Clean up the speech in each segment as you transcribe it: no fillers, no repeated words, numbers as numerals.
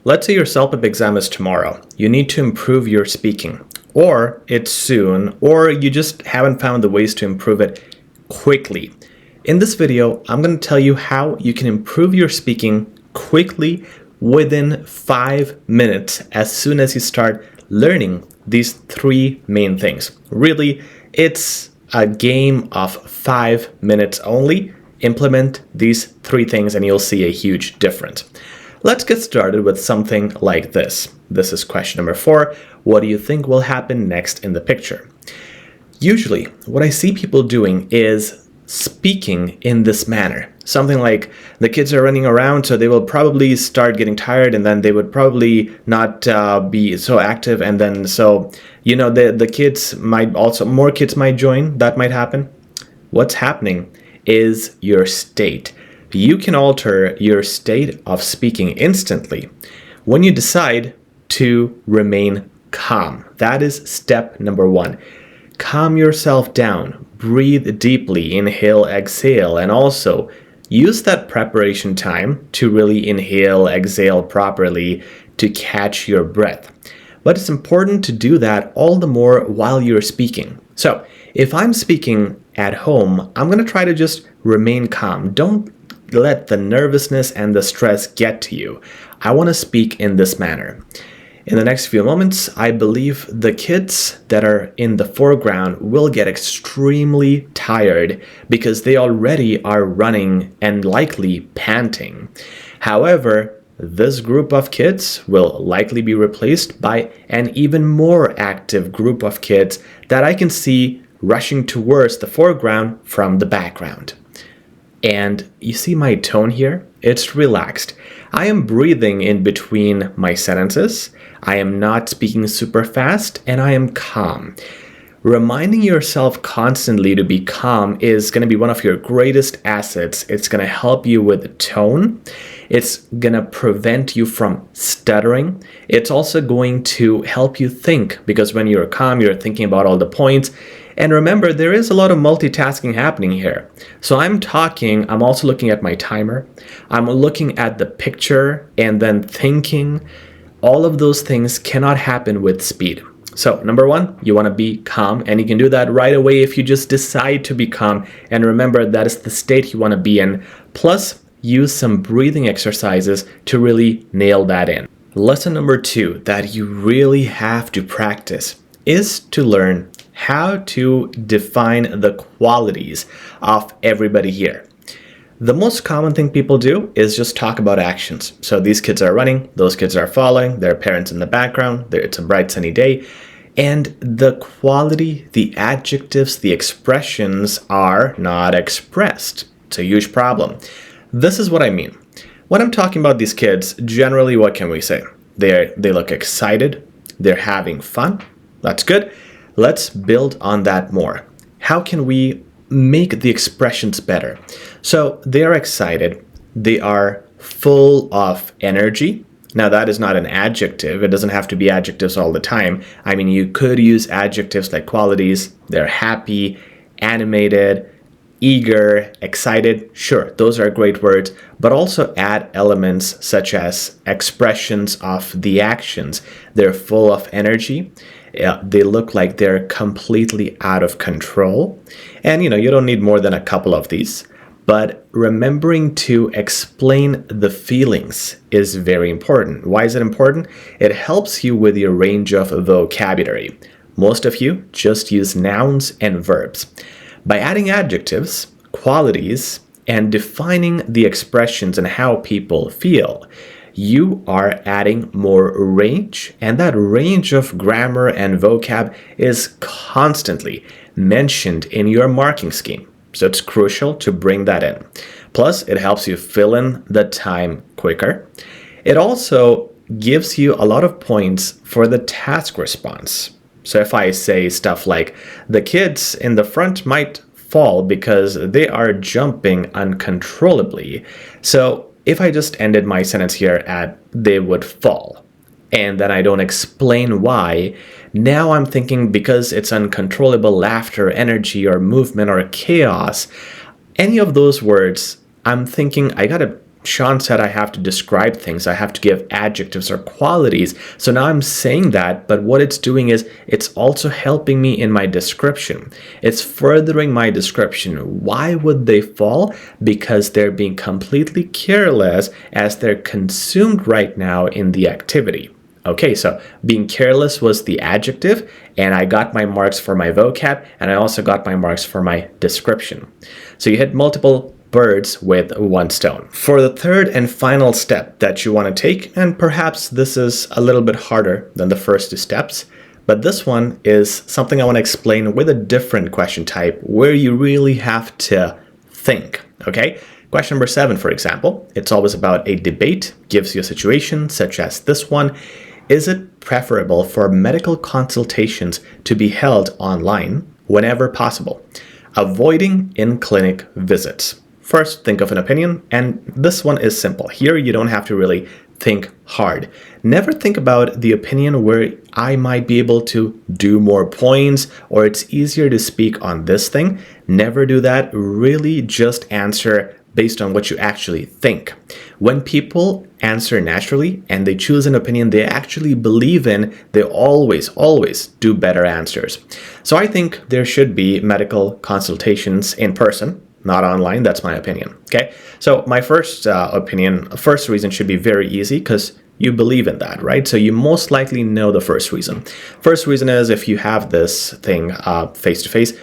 Let's say your CELPIP exam is tomorrow. You need to improve your speaking, or it's soon, or you just haven't found the ways to improve it quickly. In this video, I'm going to tell you how you can improve your speaking quickly within 5 minutes as soon as you start learning these 3 main things. Really, it's a game of 5 minutes only. Implement these 3 things and you'll see a huge difference. Let's get started with something like this. This is question number 4. What do you think will happen next in the picture? Usually, what I see people doing is speaking in this manner. Something like the kids are running around, so they will probably start getting tired, and then they would probably not be so active, and then the kids might also, more kids might join. That might happen. What's happening is your state. You can alter your state of speaking instantly when you decide to remain calm. That is step number 1. Calm yourself down, breathe deeply, inhale, exhale, and also use that preparation time to really inhale, exhale properly to catch your breath. But it's important to do that all the more while you're speaking. So if I'm speaking at home, I'm going to try to just remain calm. Don't let the nervousness and the stress get to you. I want to speak in this manner. In the next few moments, I believe the kids that are in the foreground will get extremely tired because they already are running and likely panting. However, this group of kids will likely be replaced by an even more active group of kids that I can see rushing towards the foreground from the background. And you see my tone here? It's relaxed. I am breathing in between my sentences. I am not speaking super fast, and I am calm. Reminding yourself constantly to be calm is going to be one of your greatest assets. It's going to help you with tone. It's going to prevent you from stuttering. It's also going to help you think, because when you're calm, you're thinking about all the points. And remember, there is a lot of multitasking happening here. So I'm talking, I'm also looking at my timer. I'm looking at the picture and then thinking. All of those things cannot happen with speed. So number 1, you want to be calm, and you can do that right away if you just decide to be calm. And remember, that is the state you want to be in. Plus, use some breathing exercises to really nail that in. Lesson number 2 that you really have to practice is to learn how to define the qualities of everybody here. The most common thing people do is just talk about actions. So these kids are running, those kids are following, their parents in the background, it's a bright sunny day, and the quality, the adjectives, the expressions are not expressed. It's a huge problem. This is what I mean. When I'm talking about these kids, generally what can we say? They look excited, they're having fun. That's good. Let's build on that more. How can we make the expressions better? So they are excited. They are full of energy. Now that is not an adjective. It doesn't have to be adjectives all the time. I mean, you could use adjectives like qualities. They're happy, animated, eager, excited. Sure, those are great words, but also add elements such as expressions of the actions. They're full of energy. They look like they're completely out of control. And you don't need more than a couple of these. But remembering to explain the feelings is very important. Why is it important? It helps you with your range of vocabulary. Most of you just use nouns and verbs. By adding adjectives, qualities, and defining the expressions and how people feel, you are adding more range, and that range of grammar and vocab is constantly mentioned in your marking scheme. So it's crucial to bring that in. Plus, it helps you fill in the time quicker. It also gives you a lot of points for the task response. So if I say stuff like, the kids in the front might fall because they are jumping uncontrollably. So if I just ended my sentence here at they would fall, and then I don't explain why, now I'm thinking because it's uncontrollable laughter, energy, or movement, or chaos, any of those words, I'm thinking I gotta Sean said I have to describe things. I have to give adjectives or qualities. So now I'm saying that, but what it's doing is it's also helping me in my description. It's furthering my description. Why would they fall? Because they're being completely careless as they're consumed right now in the activity. Okay, so being careless was the adjective, and I got my marks for my vocab, and I also got my marks for my description. So you hit multiple birds with one stone. For the third and final step that you want to take, and perhaps this is a little bit harder than the first two steps, but this one is something I want to explain with a different question type where you really have to think, okay? Question number 7, for example, it's always about a debate, gives you a situation such as this one. Is it preferable for medical consultations to be held online whenever possible, avoiding in-clinic visits? First, think of an opinion, and this one is simple. Here, you don't have to really think hard. Never think about the opinion where I might be able to do more points or it's easier to speak on this thing. Never do that. Really just answer based on what you actually think. When people answer naturally and they choose an opinion they actually believe in, they always do better answers. So I think there should be medical consultations in person, not online. That's my opinion. Okay. So my first first reason should be very easy because you believe in that, right? So you most likely know the first reason. First reason is if you have this thing face to face.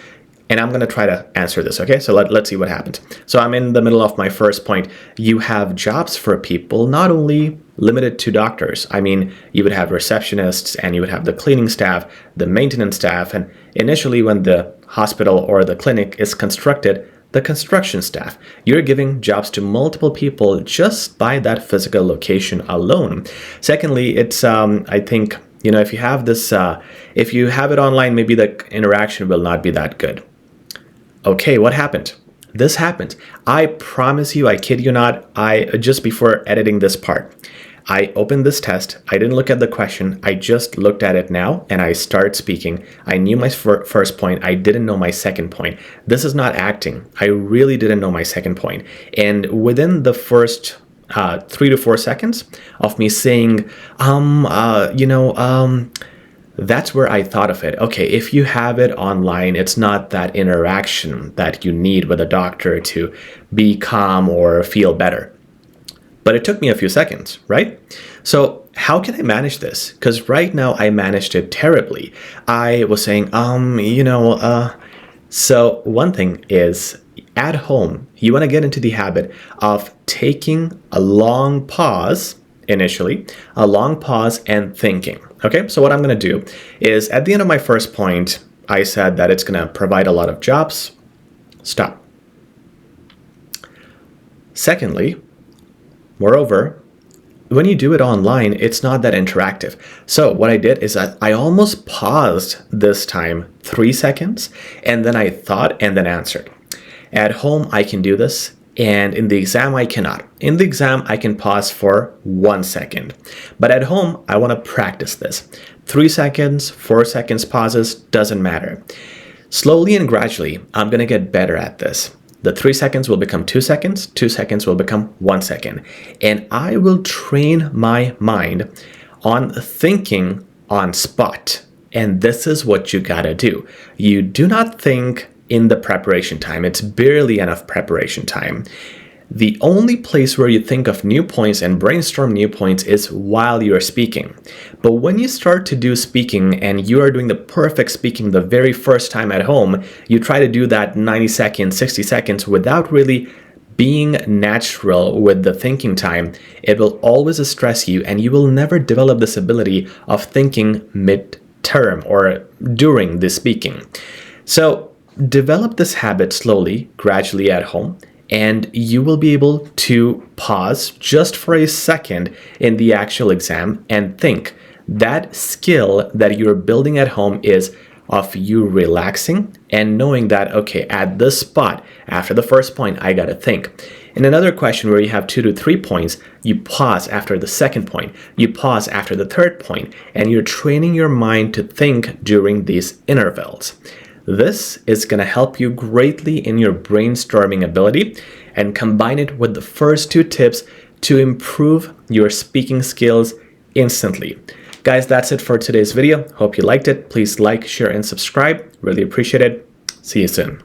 And I'm going to try to answer this, okay? So let's see what happens. So I'm in the middle of my first point. You have jobs for people, not only limited to doctors. I mean, you would have receptionists and you would have the cleaning staff, the maintenance staff, and initially when the hospital or the clinic is constructed, the construction staff. You're giving jobs to multiple people just by that physical location alone. Secondly, it's, I think, you know, if you have this, if you have it online, maybe the interaction will not be that good. Okay, what happened? This happened. I promise you, I kid you not, just before editing this part, I opened this test. I didn't look at the question. I just looked at it now and I started speaking. I knew my first point. I didn't know my second point. This is not acting. I really didn't know my second point. And within the first 3 to 4 seconds of me saying, that's where I thought of it. Okay, if you have it online, it's not that interaction that you need with a doctor to be calm or feel better. But it took me a few seconds, right? So how can I manage this? Because right now I managed it terribly. I was saying, so one thing is at home, you want to get into the habit of taking a long pause initially, a long pause and thinking. Okay, so what I'm going to do is at the end of my first point, I said that it's going to provide a lot of jobs. Stop. Secondly, moreover, when you do it online, it's not that interactive. So what I did is I almost paused this time 3 seconds, and then I thought and then answered. At home, I can do this. And in the exam, I cannot. In the exam, I can pause for 1 second. But at home, I want to practice this. 3 seconds, 4 seconds pauses, doesn't matter. Slowly and gradually, I'm going to get better at this. The 3 seconds will become 2 seconds, 2 seconds will become 1 second. And I will train my mind on thinking on spot. And this is what you gotta do. You do not think in the preparation time. It's barely enough preparation time. The only place where you think of new points and brainstorm new points is while you're speaking. But when you start to do speaking and you are doing the perfect speaking the very first time at home, you try to do that 90 seconds, 60 seconds without really being natural with the thinking time, it will always stress you and you will never develop this ability of thinking mid-term or during the speaking. So develop this habit slowly, gradually at home, and you will be able to pause just for a second in the actual exam and think. That skill that you're building at home is of you relaxing and knowing that, okay, at this spot, after the first point, I gotta think. In another question where you have 2 to 3 points, you pause after the second point, you pause after the third point, and you're training your mind to think during these intervals. This is going to help you greatly in your brainstorming ability. and combine it with the first two tips to improve your speaking skills instantly. Guys, that's it for today's video. Hope you liked it. Please like, share, and subscribe. Really appreciate it. See you soon.